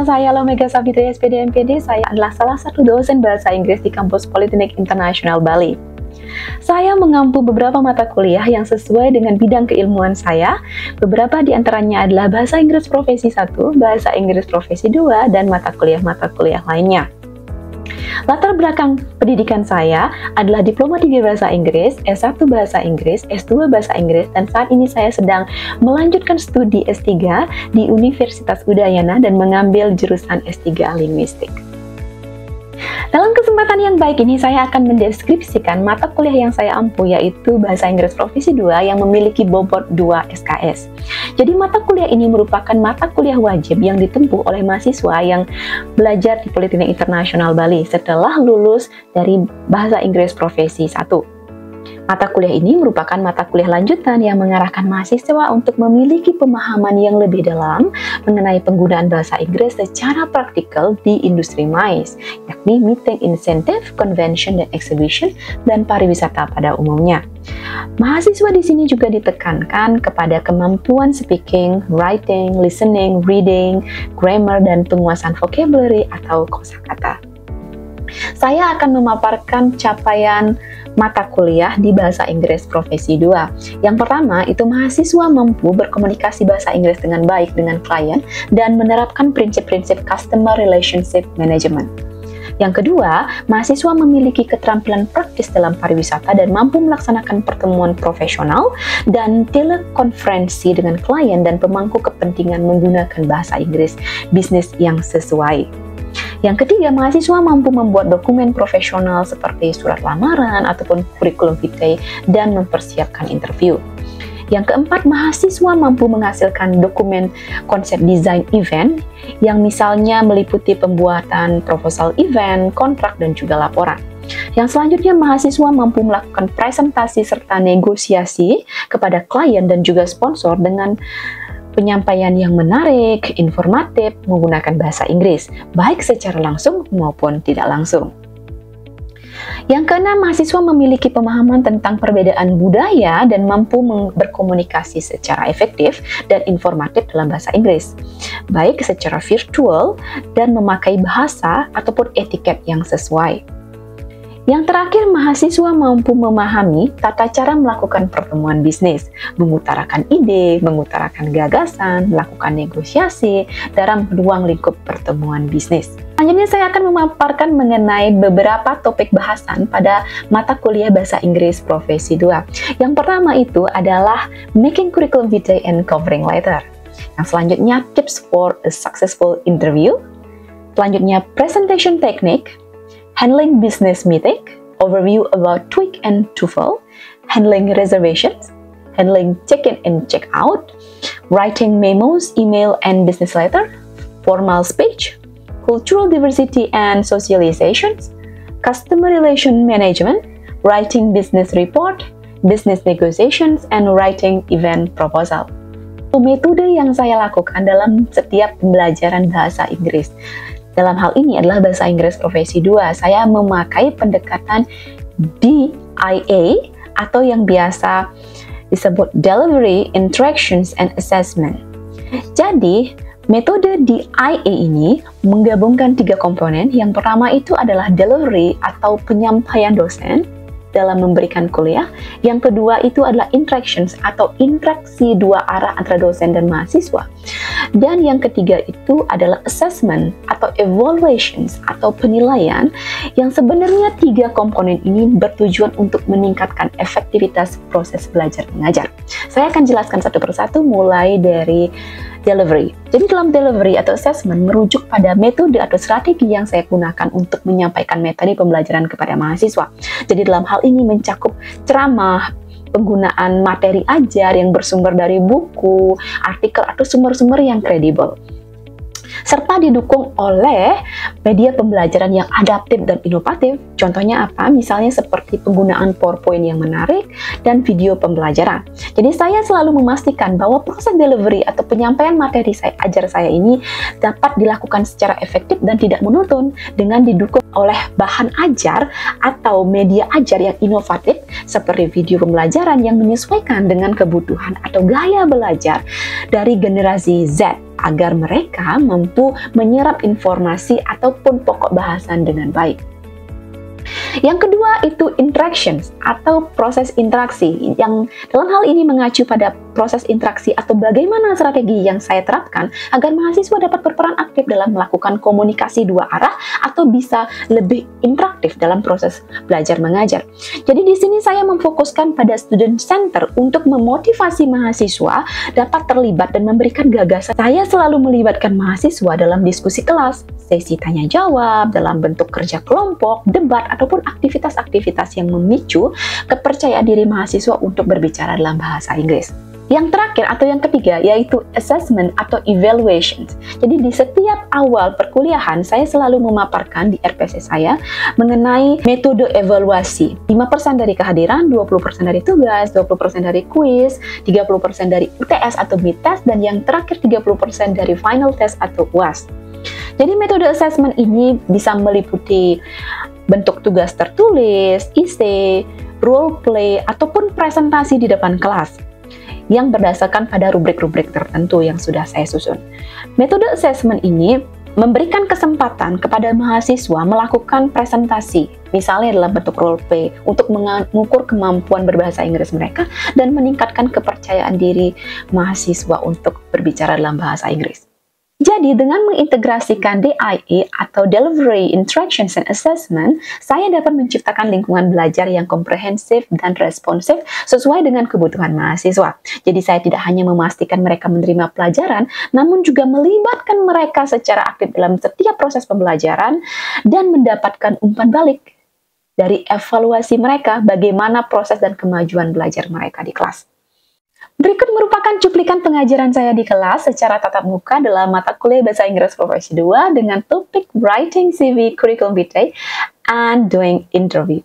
Nama saya Lomega Savitri SPD MPD. Saya adalah salah satu dosen bahasa Inggris di kampus Politeknik Internasional Bali. Saya mengampu beberapa mata kuliah yang sesuai dengan bidang keilmuan saya. Beberapa di antaranya adalah Bahasa Inggris Profesi 1, Bahasa Inggris Profesi 2, dan mata kuliah lainnya. Latar belakang pendidikan saya adalah Diploma 3 Bahasa Inggris, S1 Bahasa Inggris, S2 Bahasa Inggris, dan saat ini saya sedang melanjutkan studi S3 di Universitas Udayana dan mengambil jurusan S3 Linguistik. Dalam kesempatan yang baik ini, saya akan mendeskripsikan mata kuliah yang saya ampu, yaitu Bahasa Inggris Profesi 2 yang memiliki bobot 2 SKS. Jadi mata kuliah ini merupakan mata kuliah wajib yang ditempuh oleh mahasiswa yang belajar di Politeknik Internasional Bali setelah lulus dari Bahasa Inggris Profesi 1. Mata kuliah ini merupakan mata kuliah lanjutan yang mengarahkan mahasiswa untuk memiliki pemahaman yang lebih dalam mengenai penggunaan bahasa Inggris secara praktikal di industri MICE, yakni Meeting, Incentive, Convention, dan Exhibition, dan pariwisata pada umumnya. Mahasiswa di sini juga ditekankan kepada kemampuan speaking, writing, listening, reading, grammar, dan penguasaan vocabulary atau kosakata. Saya akan memaparkan capaian mata kuliah di Bahasa Inggris Profesi 2. Yang pertama, itu mahasiswa mampu berkomunikasi bahasa Inggris dengan baik dengan klien dan menerapkan prinsip-prinsip Customer Relationship Management. Yang kedua, mahasiswa memiliki keterampilan praktis dalam pariwisata dan mampu melaksanakan pertemuan profesional dan telekonferensi dengan klien dan pemangku kepentingan menggunakan bahasa Inggris bisnis yang sesuai. Yang ketiga, mahasiswa mampu membuat dokumen profesional seperti surat lamaran ataupun kurikulum vitae dan mempersiapkan interview. Yang keempat, mahasiswa mampu menghasilkan dokumen konsep desain event yang misalnya meliputi pembuatan proposal event, kontrak, dan juga laporan. Yang selanjutnya, mahasiswa mampu melakukan presentasi serta negosiasi kepada klien dan juga sponsor dengan penyampaian yang menarik, informatif, menggunakan bahasa Inggris, baik secara langsung maupun tidak langsung. Yang keenam, mahasiswa memiliki pemahaman tentang perbedaan budaya dan mampu berkomunikasi secara efektif dan informatif dalam bahasa Inggris, baik secara virtual dan memakai bahasa ataupun etiket yang sesuai. Yang terakhir, mahasiswa mampu memahami tata cara melakukan pertemuan bisnis, mengutarakan ide, mengutarakan gagasan, melakukan negosiasi dalam ruang lingkup pertemuan bisnis. Selanjutnya, saya akan memaparkan mengenai beberapa topik bahasan pada mata kuliah Bahasa Inggris Profesi 2. Yang pertama itu adalah Making Curriculum Vitae and Covering Letter. Yang selanjutnya, Tips for a Successful Interview. Selanjutnya, Presentation Technique, Handling Business Meeting, Overview about TOEIC and TOEFL, Handling Reservations, Handling Check-in and Check-out, Writing Memos, Email and Business Letter, Formal Speech, Cultural Diversity and Socializations, Customer Relation Management, Writing Business Report, Business Negotiations, and Writing Event Proposal. Metode yang saya lakukan dalam setiap pembelajaran bahasa Inggris dalam hal ini adalah Bahasa Inggris Profesi 2. Saya memakai pendekatan DIA atau yang biasa disebut Delivery, Interactions, and Assessment. Jadi, metode DIA ini menggabungkan 3 komponen. Yang pertama itu adalah delivery atau penyampaian dosen dalam memberikan kuliah. Yang kedua itu adalah interactions atau interaksi dua arah antara dosen dan mahasiswa. Dan yang ketiga itu adalah assessment atau evaluations atau penilaian, yang sebenarnya 3 komponen ini bertujuan untuk meningkatkan efektivitas proses belajar mengajar. Saya akan jelaskan satu persatu mulai dari delivery. Jadi dalam delivery atau assessment merujuk pada metode atau strategi yang saya gunakan untuk menyampaikan materi pembelajaran kepada mahasiswa. Jadi dalam hal ini mencakup ceramah, penggunaan materi ajar yang bersumber dari buku, artikel, atau sumber-sumber yang kredibel, serta didukung oleh media pembelajaran yang adaptif dan inovatif. Contohnya apa? Misalnya seperti penggunaan PowerPoint yang menarik dan video pembelajaran. Jadi saya selalu memastikan bahwa proses delivery atau penyampaian materi ajar saya ini dapat dilakukan secara efektif dan tidak monoton dengan didukung oleh bahan ajar atau media ajar yang inovatif seperti video pembelajaran yang menyesuaikan dengan kebutuhan atau gaya belajar dari generasi Z agar mereka mampu menyerap informasi ataupun pokok bahasan dengan baik. Yang kedua itu interactions atau proses interaksi, yang dalam hal ini mengacu pada proses interaksi atau bagaimana strategi yang saya terapkan agar mahasiswa dapat berperan aktif dalam melakukan komunikasi dua arah atau bisa lebih interaktif dalam proses belajar mengajar. Jadi di sini saya memfokuskan pada student center untuk memotivasi mahasiswa dapat terlibat dan memberikan gagasan. Saya selalu melibatkan mahasiswa dalam diskusi kelas, sesi tanya jawab, dalam bentuk kerja kelompok, debat, ataupun aktivitas-aktivitas yang memicu kepercayaan diri mahasiswa untuk berbicara dalam bahasa Inggris. Yang terakhir atau yang ketiga yaitu assessment atau evaluation. Jadi di setiap awal perkuliahan saya selalu memaparkan di RPC saya mengenai metode evaluasi. 5% dari kehadiran, 20% dari tugas, 20% dari kuis, 30% dari UTS atau mid test, dan yang terakhir 30% dari final test atau UAS. Jadi metode assessment ini bisa meliputi bentuk tugas tertulis, essay, role play, ataupun presentasi di depan kelas yang berdasarkan pada rubrik-rubrik tertentu yang sudah saya susun. Metode assessment ini memberikan kesempatan kepada mahasiswa melakukan presentasi, misalnya dalam bentuk role play, untuk mengukur kemampuan berbahasa Inggris mereka dan meningkatkan kepercayaan diri mahasiswa untuk berbicara dalam bahasa Inggris. Jadi dengan mengintegrasikan DIA atau Delivery, Interactions, and Assessment, saya dapat menciptakan lingkungan belajar yang komprehensif dan responsif sesuai dengan kebutuhan mahasiswa. Jadi saya tidak hanya memastikan mereka menerima pelajaran, namun juga melibatkan mereka secara aktif dalam setiap proses pembelajaran dan mendapatkan umpan balik dari evaluasi mereka bagaimana proses dan kemajuan belajar mereka di kelas. Berikut merupakan cuplikan pengajaran saya di kelas secara tatap muka dalam mata kuliah Bahasa Inggris Profesi 2 dengan topik Writing CV Curriculum Vitae and Doing Interview.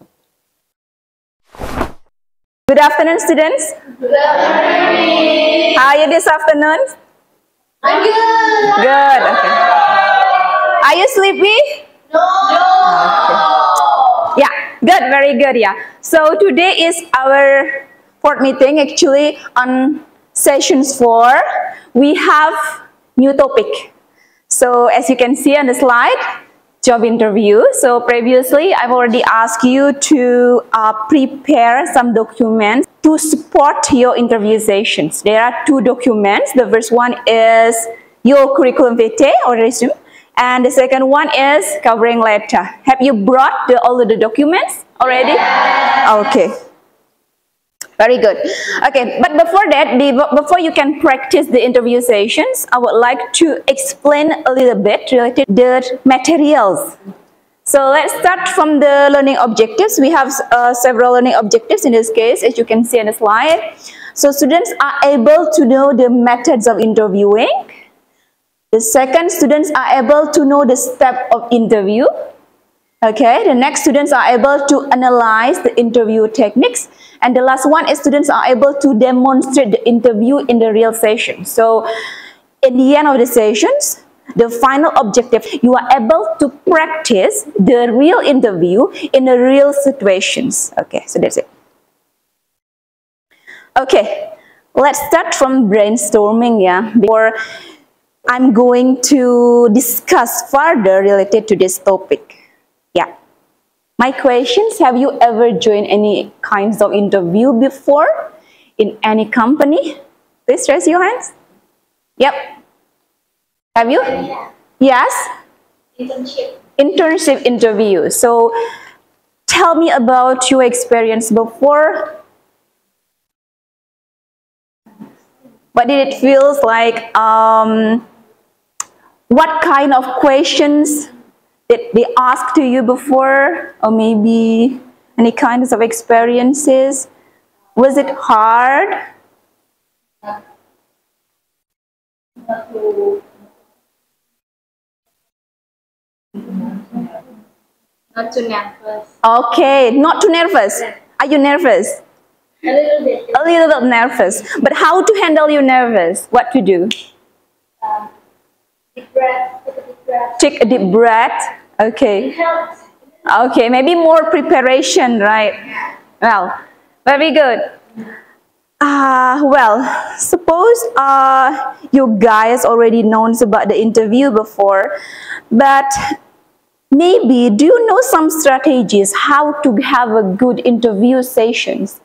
Good afternoon, students. Good afternoon. How are you this afternoon? I'm good. Good, okay. Are you sleepy? No. Okay. Yeah, good, very good, yeah. So today is our fourth meeting. Actually, on sessions 4, we have new topic. So as you can see on the slide, job interview. So previously, I've already asked you to prepare some documents to support your interview sessions. There are 2 documents. The first one is your curriculum vitae or resume, and the second one is covering letter. Have you brought all of the documents already? Yeah. Okay. Very good. Okay, but before that, before you can practice the interview sessions, I would like to explain a little bit related to the materials. So let's start from the learning objectives. We have several learning objectives in this case, as you can see on the slide. So students are able to know the methods of interviewing. The second, students are able to know the step of interview. Okay, the next, students are able to analyze the interview techniques. And the last one is students are able to demonstrate the interview in the real session. So in the end of the sessions, the final objective, you are able to practice the real interview in the real situations. Okay, so that's it. Okay, let's start from brainstorming, yeah, before I'm going to discuss further related to this topic. Yeah. My questions, have you ever joined any kinds of interview before in any company? Please raise your hands. Yep. Have you? Yeah. Yes? Internship. Internship interview. So tell me about your experience before. What did it feel like? What kind of questions did they ask to you before, or maybe any kinds of experiences? Was it hard? Not too nervous. Okay, not too nervous. Are you nervous? A little bit. A little bit nervous. But how to handle your nervous? What to do? Deep breath. Take a deep breath. Take a deep breath. Okay. It helps. Okay, maybe more preparation, right? Well, Very good. Well, suppose you guys already knows about the interview before, but maybe do you know some strategies how to have a good interview sessions?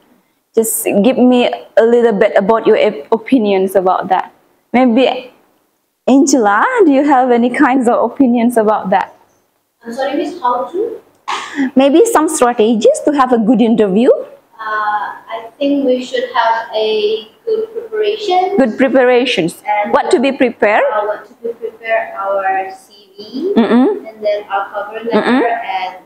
Just give me a little bit about your opinions about that. Maybe Angela, do you have any kinds of opinions about that? I'm sorry, Miss, how to? Maybe some strategies to have a good interview. I think we should have a good preparation. Good preparations. And What to be prepared? What to prepare our CV, Mm-mm. and then our cover letter, and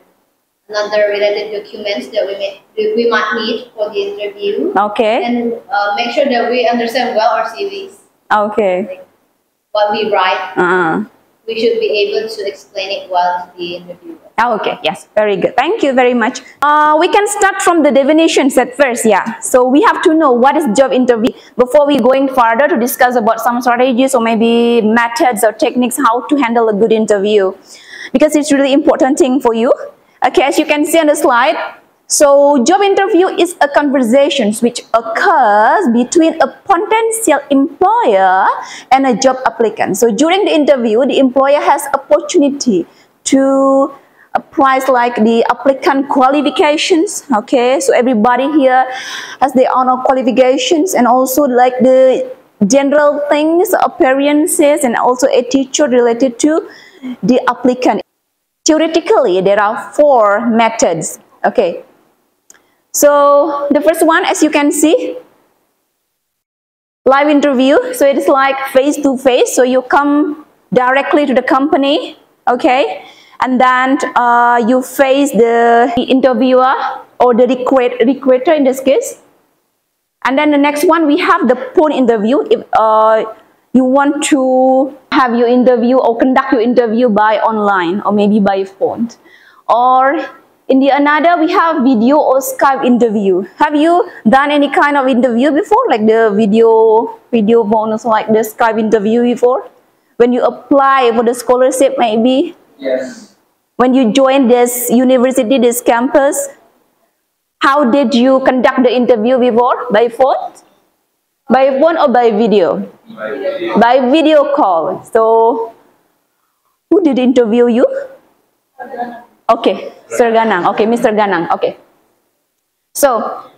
another related documents that we might need for the interview. Okay. And make sure that we understand well our CVs. Okay. Like what we write, Uh-uh. we should be able to explain it well to the interviewer. Okay, yes, very good. Thank you very much. We can start from the definitions at first, yeah. So we have to know what is job interview before we going further to discuss about some strategies or maybe methods or techniques how to handle a good interview, because it's really important thing for you. Okay, as you can see on the slide, so job interview is a conversation which occurs between a potential employer and a job applicant. So during the interview, the employer has opportunity to apprise like the applicant qualifications. Okay, so everybody here has their own qualifications, and also like the general things, appearances, and also attitude related to the applicant. Theoretically, there are 4 methods. Okay, so the first one, as you can see, live interview. So it is like face to face. So you come directly to the company. Okay, and then you face the interviewer or the recruiter in this case. And then the next one, we have the phone interview. If you want to have your interview or conduct your interview by online or maybe by phone. Or in the another, we have video or Skype interview. Have you done any kind of interview before, like the video phone or like the Skype interview before? When you apply for the scholarship, maybe? Yes. When you join this university, this campus, how did you conduct the interview before? By phone? By phone or by video? By video. By video call. So, who did interview you? Okay, Sir Ganang. Okay, Mr. Ganang. Okay. So,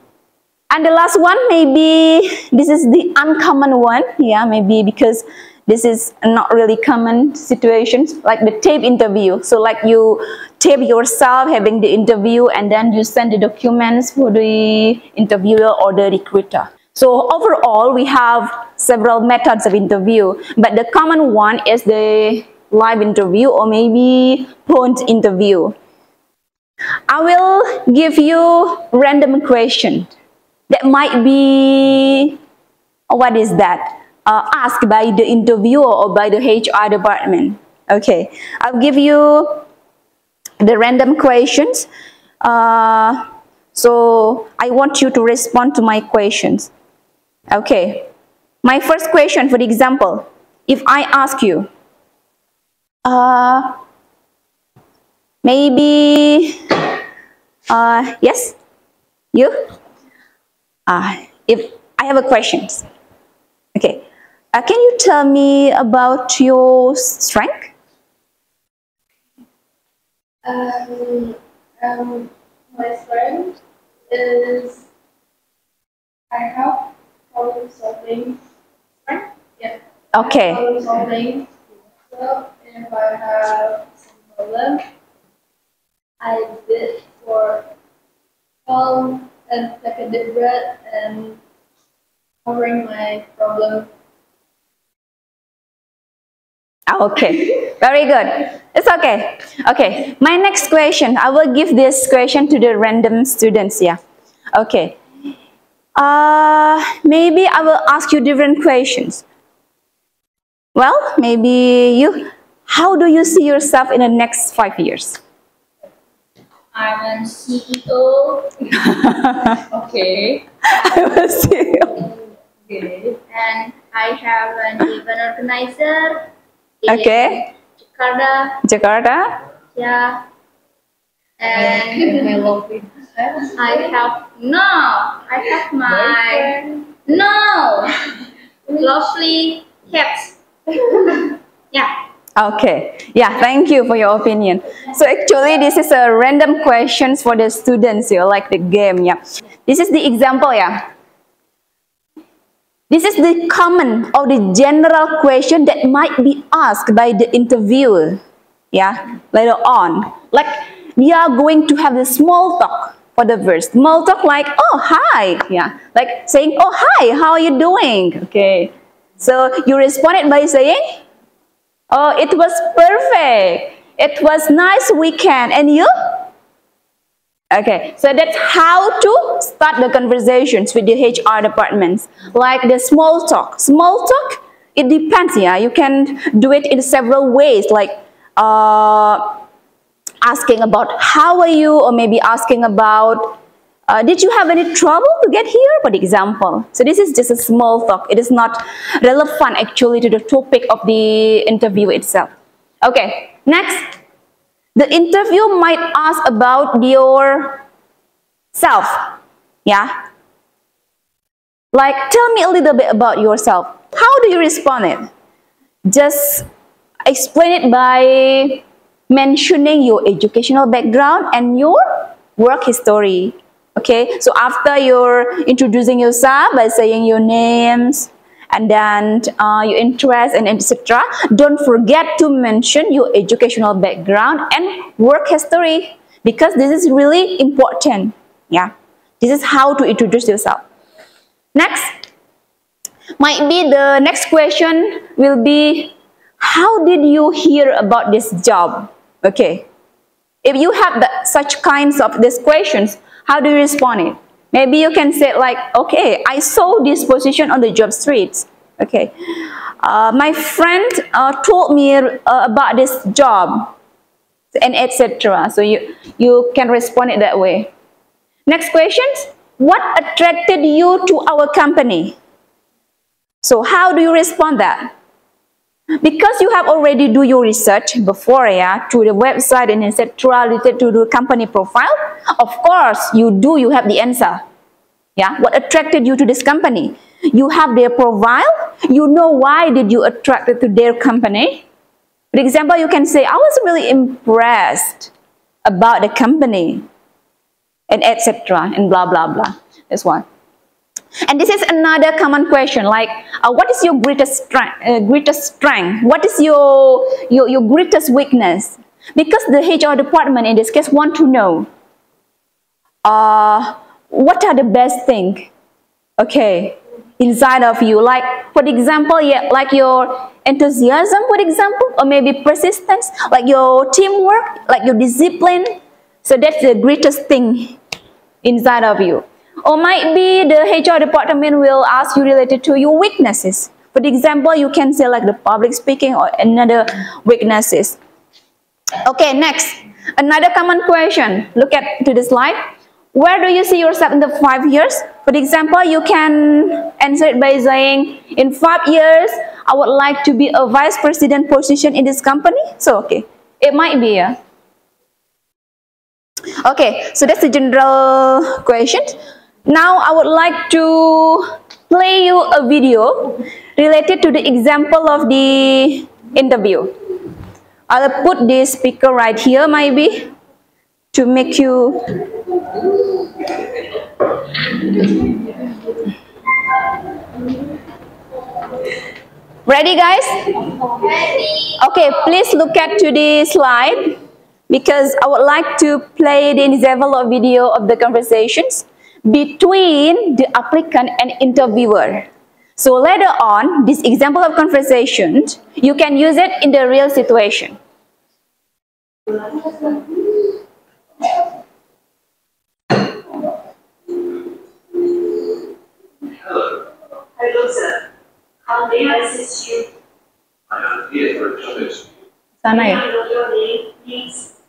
and the last one, maybe this is the uncommon one. Yeah, maybe because this is not really common situations, like the tape interview. So like you tape yourself having the interview and then you send the documents for the interviewer or the recruiter. So overall, we have several methods of interview, but the common one is the live interview or maybe phone interview. I will give you random question that might be, what is that? Asked by the interviewer or by the HR department. Okay, I'll give you the random questions. So I want you to respond to my questions. Okay, my first question, for example, if I ask you, maybe, yes, you? If I have a questions. Okay, can you tell me about your strength? My strength is I have problem solving strength. Yeah. Okay. Problem solving. So if I have some problem, I did for calm and take a deep breath and covering my problem. Okay, very good. It's okay. Okay, my next question, I will give this question to the random students. Yeah. Okay. Maybe I will ask you different questions. Well, maybe you. How do you see yourself in the next 5 years? I'm a CEO. Okay. I will see you. Okay. And I have an event organizer in Okay. Jakarta. Jakarta. Yeah. And I have my lovely cats. Yeah. Okay, yeah, thank you for your opinion. So actually, this is a random questions for the students, you like the game, yeah. This is the example, yeah. This is the common or the general question that might be asked by the interviewer, yeah, later on. Like, we are going to have the small talk for the verse. Small talk like, oh, hi, yeah. Like saying, oh, hi, how are you doing? Okay. So you responded by saying, oh, it was perfect. It was nice weekend. And you? Okay, so that's how to start the conversations with the HR departments. Like the small talk. Small talk, it depends, yeah. You can do it in several ways, like asking about how are you, or maybe asking about did you have any trouble to get here, for example. So this is just a small talk. It is not relevant actually to the topic of the interview itself. Okay, next. The interview might ask about your self. Yeah. Like, tell me a little bit about yourself. How do you respond it? Just explain it by mentioning your educational background and your work history. Okay, so after you're introducing yourself by saying your names and then your interests and etc., don't forget to mention your educational background and work history, because this is really important. Yeah, this is how to introduce yourself. Next, might be the next question will be, how did you hear about this job? Okay, if you have such kinds of these questions, how do you respond it? Maybe you can say like, okay, I saw this position on the job streets. Okay, my friend told me about this job, and etc. So you can respond it that way. Next question, what attracted you to our company? So how do you respond that? Because you have already do your research before, yeah, to the website and etc. related to the company profile. Of course, you have the answer. Yeah, what attracted you to this company? You have their profile. You know why did you attracted to their company. For example, you can say, I was really impressed about the company, and etc. and blah blah blah. That's one. And this is another common question, like, what is your greatest strength? What is your greatest weakness? Because the HR department in this case want to know, what are the best things, okay, inside of you? Like, for example, yeah, like your enthusiasm, for example, or maybe persistence, like your teamwork, like your discipline. So that's the greatest thing inside of you. Or might be the HR department will ask you related to your weaknesses. For example, you can say like the public speaking or another weaknesses. Okay, next, another common question. Look at to the slide. Where do you see yourself in the 5 years? For example, you can answer it by saying, in 5 years, I would like to be a vice president position in this company. So, okay, it might be, yeah. Okay, so that's the general question. Now I would like to play you a video related to the example of the interview. I'll put this speaker right here, maybe, to make you... Ready, guys? Ready. Okay, please look at to the slide, because I would like to play the example of video of the conversations between the applicant and interviewer. So later on, this example of conversations, you can use it in the real situation. Hello, sir. How may I assist you? I am here for a job interview. Sana ya? May I know your name, please?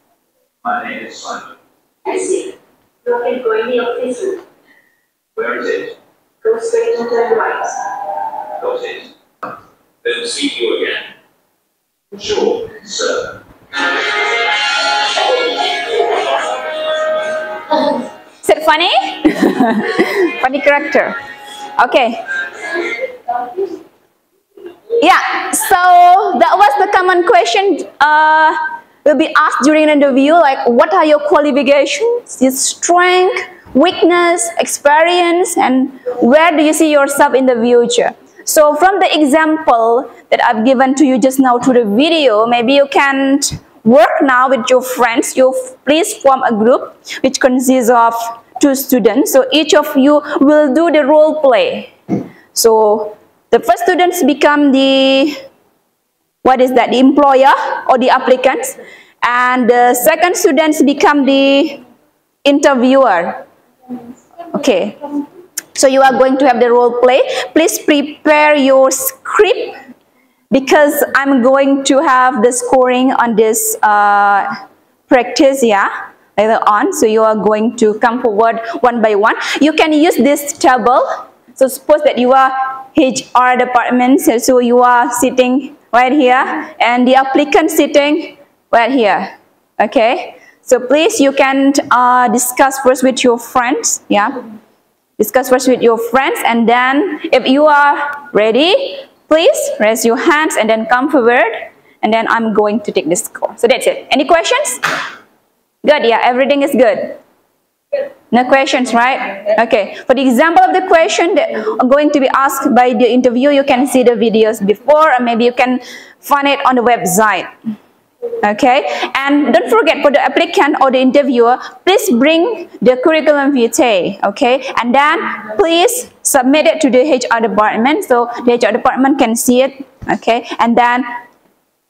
My name is Simon. I see. You can go in the office room. Where is it? Go straight and turn right. Got it. Then see you again. Sure, sir. it funny? Funny character. Okay. Yeah, so that was the common question will be asked during an interview, like what are your qualifications, your strength, weakness, experience, and where do you see yourself in the future? So from the example that I've given to you just now through the video, maybe you can work now with your friends. You please form a group which consists of 2 students. So each of you will do the role play. So the first students become the, what is that, the employer or the applicants, and the second students become the interviewer. Okay, so you are going to have the role play. Please prepare your script because I'm going to have the scoring on this practice, yeah, later on. So you are going to come forward one by one. You can use this table. So suppose that you are HR department, so you are sitting right here and the applicant sitting right here. Okay, so please you can discuss first with your friends, yeah, discuss first with your friends, and then if you are ready, please raise your hands and then come forward, and then I'm going to take the score. So that's it. Any questions? Good, yeah, everything is good. No questions, right? Okay, for the example of the question that are going to be asked by the interview, you can see the videos before, or maybe you can find it on the website. Okay, and don't forget, for the applicant or the interviewer, please bring the curriculum vitae. Okay, and then please submit it to the HR department so the HR department can see it. Okay, and then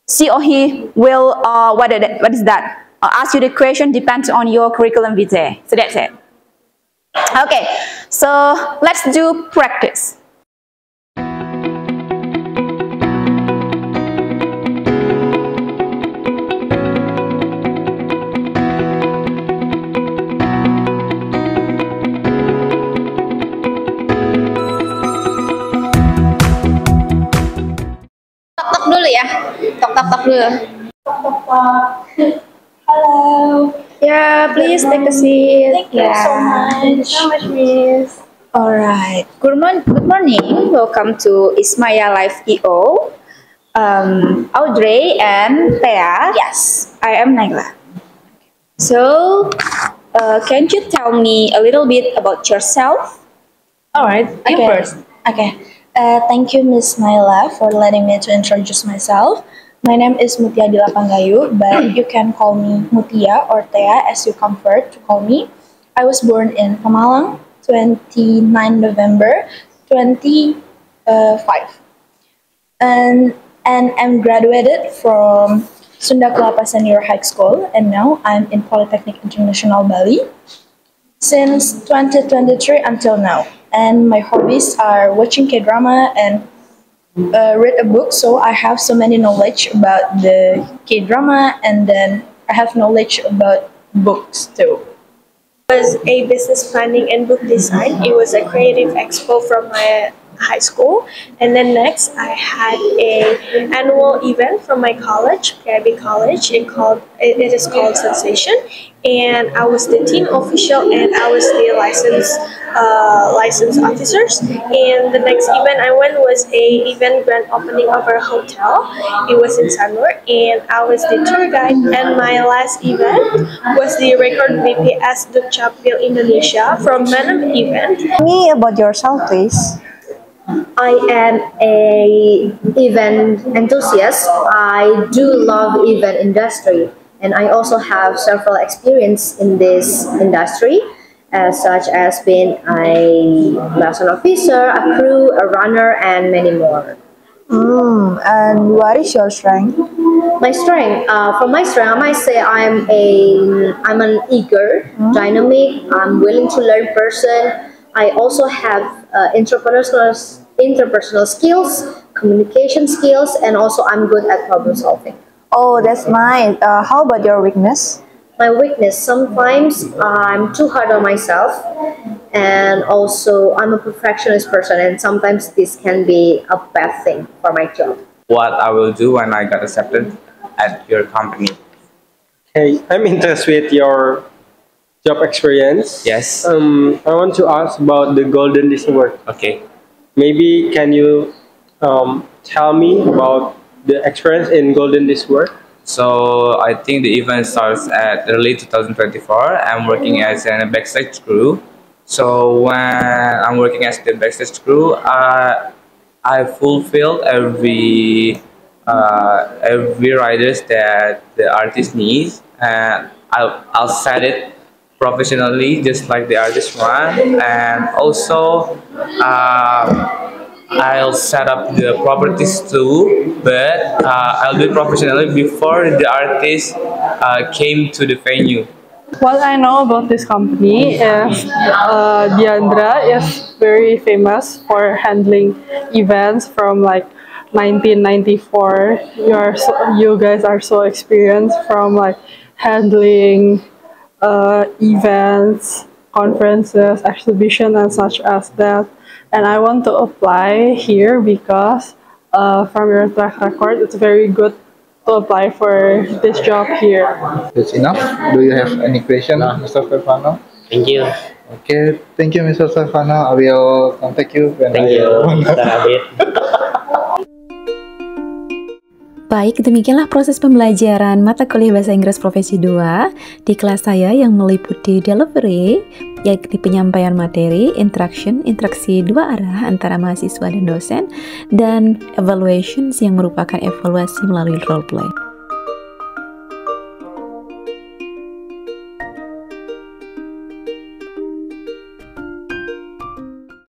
she or he will what is that? Ask you the question depends on your curriculum vitae. So that's it. Okay, so let's do practice. Tok-tok dulu ya. Tok-tok dulu. Hello. Yeah, please take a seat. Thank you so much, Miss. Alright. Good morning. Welcome to Ismaya Live EO. Audrey and Thea. Yes, I am Naila. So, can you tell me a little bit about yourself? Alright, you first. Okay. Thank you, Miss Naila, for letting me to introduce myself. My name is Mutia Dilapanggayu, but you can call me Mutia or Thea as you comfort to call me. I was born in Pemalang, 29 November 2005. And I'm graduated from Sunda Kelapa Senior High School, and now I'm in Polytechnic International Bali since 2023 until now. And my hobbies are watching K-drama and read a book, so I have so many knowledge about the K-drama, and then I have knowledge about books too. It was a business planning and book design. It was a creative expo from my high school, and then next I had a annual event from my college, PIB College. It is called Sensation, and I was the team official and I was the licensed officers. And the next event I went was a event grand opening of our hotel. It was in Sanur, and I was the tour guide. And my last event was the record BPS Dukcapil Indonesia from Manam event. Tell me about yourself, please. I am a event enthusiast. I do love event industry, and I also have several experience in this industry, such as being a liaison officer, a crew, a runner, and many more. And what is your strength? My strength, for my strength, I might say I'm an eager, dynamic, I'm willing to learn person. I also have interpersonal skills, communication skills, and also I'm good at problem solving. Oh, that's nice. How about your weakness? My weakness, sometimes I'm too hard on myself, and also I'm a perfectionist person, and sometimes this can be a bad thing for my job. What I will do when I got accepted at your company. Okay, I'm interested with your job experience. Yes. I want to ask about the Golden Disc Award. Okay. Maybe can you tell me about the experience in Golden Disc Award? So I think the event starts at early 2024. I'm working as a backstage crew. So when I'm working as the backstage crew, I fulfill every riders that the artist needs, and I'll set it professionally, just like the artist want, and also I'll set up the properties too, but I'll do it professionally before the artist came to the venue. What I know about this company is Diandra is very famous for handling events from like 1994. You guys are so experienced from like handling events, conferences, exhibition, and such as that. And I want to apply here because from your track record, it's very good to apply for this job here. That's enough. Do you have any question, Mr. Stefano? Thank you. Okay, thank you, Mr. Stefano. I will contact you when Thank you, Mr. Abid. Baik, demikianlah proses pembelajaran mata kuliah Bahasa Inggris Profesi 2 di kelas saya yang meliputi delivery, yaitu penyampaian materi, interaksi dua arah antara mahasiswa dan dosen, dan evaluations yang merupakan evaluasi melalui role play.